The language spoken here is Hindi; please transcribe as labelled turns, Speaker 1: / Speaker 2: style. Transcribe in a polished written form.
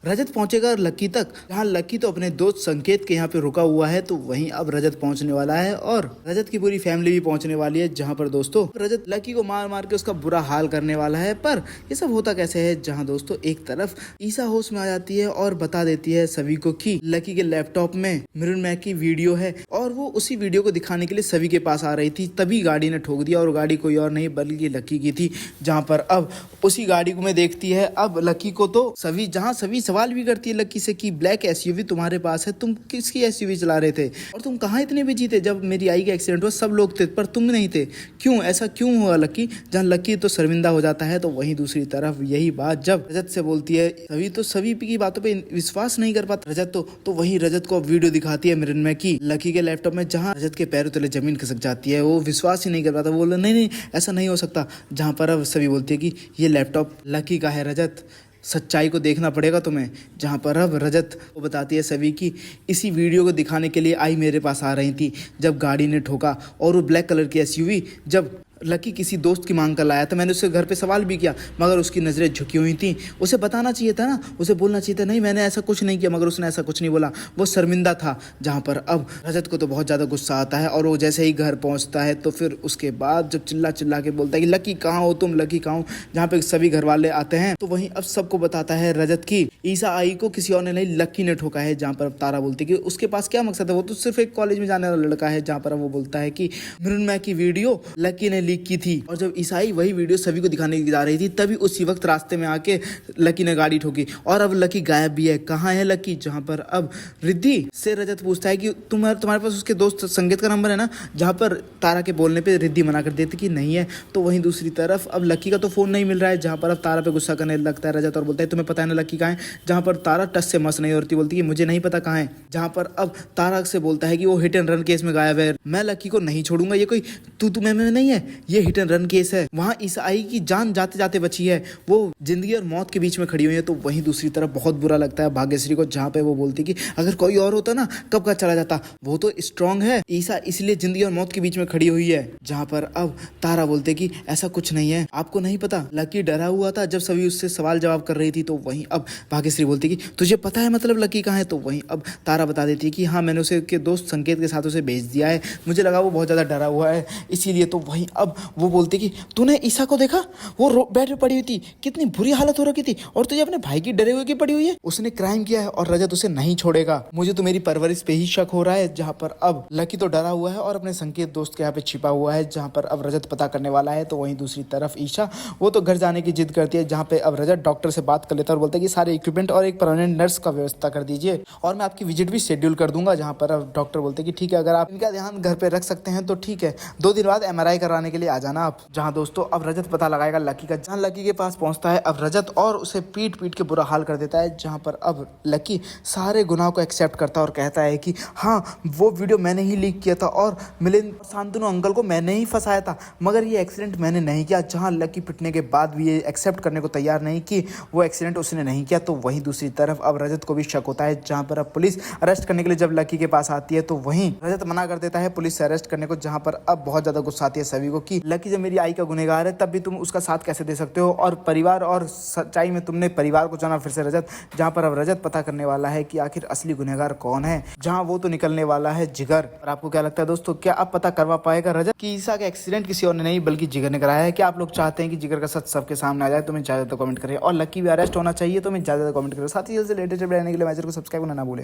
Speaker 1: रजत पहुंचेगा लकी तक, जहां लकी तो अपने दोस्त संकेत के यहाँ पे रुका हुआ है, तो वहीं अब रजत पहुंचने वाला है और रजत की पूरी फैमिली भी पहुंचने वाली है, जहां पर दोस्तों रजत लकी को मार मार के उसका बुरा हाल करने वाला है। पर ये सब होता कैसे है, जहां दोस्तों एक तरफ ईसा होश में आ जाती है और बता देती है सभी को कि लकी के लैपटॉप में मिरर मैक की वीडियो है और वो उसी वीडियो को दिखाने के लिए सभी के पास आ रही थी। तभी गाड़ी ने ठोक दिया और गाड़ी कोई और नहीं बल्कि लकी की थी, जहां पर अब उसी गाड़ी को में देखती है अब लकी को, तो सभी सवाल भी करती है लकी से कि ब्लैक एसयूवी तुम्हारे पास है, तुम किसकी एसयूवी चला रहे थे और तुम कहाँ इतने बिजी थे, जब मेरी आई का एक्सीडेंट हुआ सब लोग थे पर तुम नहीं थे, क्यों ऐसा क्यों हुआ लकी। जहाँ लकी तो शर्मिंदा हो जाता है, तो वहीं दूसरी तरफ यही बात जब रजत से बोलती है सभी की बातों पे विश्वास नहीं कर पाता रजत, तो वहीं रजत को वीडियो दिखाती है मिरर में कि लकी के लैपटॉप में, जहाँ रजत के पैरों तले जमीन खिसक जाती है, वो विश्वास ही नहीं कर पाता, वो बोला नहीं ऐसा नहीं हो सकता। जहाँ पर अब सभी बोलती है कि ये लैपटॉप लकी का है रजत, सच्चाई को देखना पड़ेगा तुम्हें। जहाँ पर अब रजत को बताती है सभी की इसी वीडियो को दिखाने के लिए आई मेरे पास आ रही थी जब गाड़ी ने ठोका, और वो ब्लैक कलर की एसयूवी जब लकी किसी दोस्त की मांग कर लाया था, मैंने उससे घर पे सवाल भी किया मगर उसकी नज़रें झुकी हुई थी। उसे बताना चाहिए था ना, उसे बोलना चाहिए था नहीं मैंने ऐसा कुछ नहीं किया, मगर उसने ऐसा कुछ नहीं बोला, वो शर्मिंदा था। जहाँ पर अब रजत को तो बहुत ज़्यादा गुस्सा आता है और वो जैसे ही घर पहुँचता है तो फिर उसके बाद जब चिल्ला के बोलता है कि लकी कहाँ हो तुम, लकी कहाँ हो, जहाँ पे सभी घर वाले आते हैं तो वहीं अब सबको बताता है रजत की ईसा आई को किसी और ने नहीं लकी ने ठोका है। जहाँ पर अब तारा बोलती है कि उसके पास क्या मकसद है, वो तो सिर्फ एक कॉलेज में जाने वाला लड़का है। जहाँ पर वो बोलता है कि मृण्मय की वीडियो लकी ने लीक की थी और जब ईसाई वही वीडियो सभी को दिखाने जा रही थी तभी उसी वक्त रास्ते में आके लकी ने गाड़ी ठोकी और अब लकी गायब भी है। कहाँ है लकी। जहाँ पर अब रिद्धि से रजत पूछता है कि तुम्हारे पास उसके दोस्त संगीत का नंबर है ना, जहाँ पर तारा के बोलने पे रिद्धि मना कर देती कि नहीं है। तो वहीं दूसरी तरफ अब लकी का तो फोन नहीं मिल रहा है, जहाँ पर अब तारा पे गुस्सा करने लगता है रजत और बोलता है तुम्हें पता है ना लकी कहाँ है। जहाँ पर तारा टस से मस नहीं होती, बोलती है मुझे नहीं पता कहाँ है। जहाँ पर अब तारा से बोलता है कि वो हिट एंड रन केस में गायब है, मैं लकी को नहीं छोड़ूंगा, ये कोई तू मैं नहीं है, ये हिट एंड रन केस है। वहां ईसाई की जान जाते जाते बची है, वो जिंदगी और मौत के बीच में खड़ी हुई है। तो वहीं दूसरी तरफ बहुत बुरा लगता है भाग्यश्री को, जहाँ पे वो बोलती कि अगर कोई और होता ना कब का चला जाता, वो तो स्ट्रांग है, ईसा इसलिए जिंदगी और मौत के बीच में खड़ी हुई है। जहाँ पर अब तारा बोलते कि ऐसा कुछ नहीं है, आपको नहीं पता लकी डरा हुआ था जब सभी उससे सवाल जवाब कर रही थी। तो वहीं अब भाग्यश्री बोलती कि तुझे पता है मतलब लकी कहाँ है। तो वहीं अब तारा बता देती है कि हाँ मैंने उसे के दोस्त संकेत के साथ उसे भेज दिया है, मुझे लगा वो बहुत ज्यादा डरा हुआ है इसीलिए। तो वहीं अब वो बोलती कि तूने ईसा को देखा, वो बेड पे पड़ी हुई थी, कितनी बुरी हालत हो रखी थी, और तुझे अपने भाई की डरे हुए की पड़ी हुई है, उसने क्राइम किया है और रजत उसे नहीं छोड़ेगा, मुझे तो मेरी परवरिश पे ही शक हो रहा है। जहाँ पर अब लकी तो डरा हुआ है और अपने संकेत दोस्त के यहाँ पे छिपा हुआ है, जहाँ पर अब रजत पता करने वाला है। तो वहीं दूसरी तरफ ईशा वो तो घर जाने की जिद करती है, जहाँ पे अब रजत डॉक्टर से बात कर लेता है और बोलता है कि सारे इक्विपमेंट और एक परमानेंट नर्स का व्यवस्था कर दीजिए और मैं आपकी विजिट भी शेड्यूल कर दूंगा। जहाँ पर अब डॉक्टर बोलते हैं कि ठीक है, अगर आप इनका ध्यान घर पे रख सकते हैं तो ठीक है, 2 दिन बाद MRI कराने के लिए आ जाना आप। जहाँ दोस्तों अब रजत पता लगाएगा लकी का। जहाँ लकी के पास पहुंचता है अब रजत और उसे पीट के बुरा हाल कर देता है। जहाँ पर अब लकी सारे गुनाह को एक्सेप्ट करता है और कहता है कि हाँ वो वीडियो मैंने ही लीक किया था और मिलिंद शांतनु अंकल को मैंने ही फंसाया था, मगर ये एक्सीडेंट मैंने नहीं किया। जहाँ लकी पिटने के बाद भी ये एक्सेप्ट करने को तैयार नहीं कि वो एक्सीडेंट उसने नहीं किया। तो वहीं दूसरी तरफ अब रजत को भी शक होता है। जहाँ पर अब पुलिस अरेस्ट करने के लिए जब लकी के पास आती है तो वहीं रजत मना कर देता है पुलिस से अरेस्ट करने को। जहाँ पर अब बहुत ज्यादा गुस्सा आती है सभी को कि लकी जब मेरी आई का गुनहगार है तब भी तुम उसका साथ कैसे दे सकते हो, और परिवार और सच्चाई में तुमने परिवार को चुना फिर से रजत। जहाँ पर अब रजत पता करने वाला है कि आखिर असली गुनहगार कौन है, जहाँ वो तो निकलने वाला है जिगर। और आपको क्या लगता है दोस्तों, क्या अब पता करवा पाएगा रजत कि ईसा का एक्सीडेंट किसी और ने नहीं बल्कि जिगर ने कराया है? क्या आप लोग चाहते हैं कि जिगर का सच सबके सामने आ जाए? तो मैं ज्यादा कमेंट करें, और लकी भी अरेस्ट होना चाहिए तो मैं ज्यादा कमेंट करें। साथ ही से लेटेस्ट अपडेट लेने के लिए मेरे को सब्सक्राइब करना ना भूलें।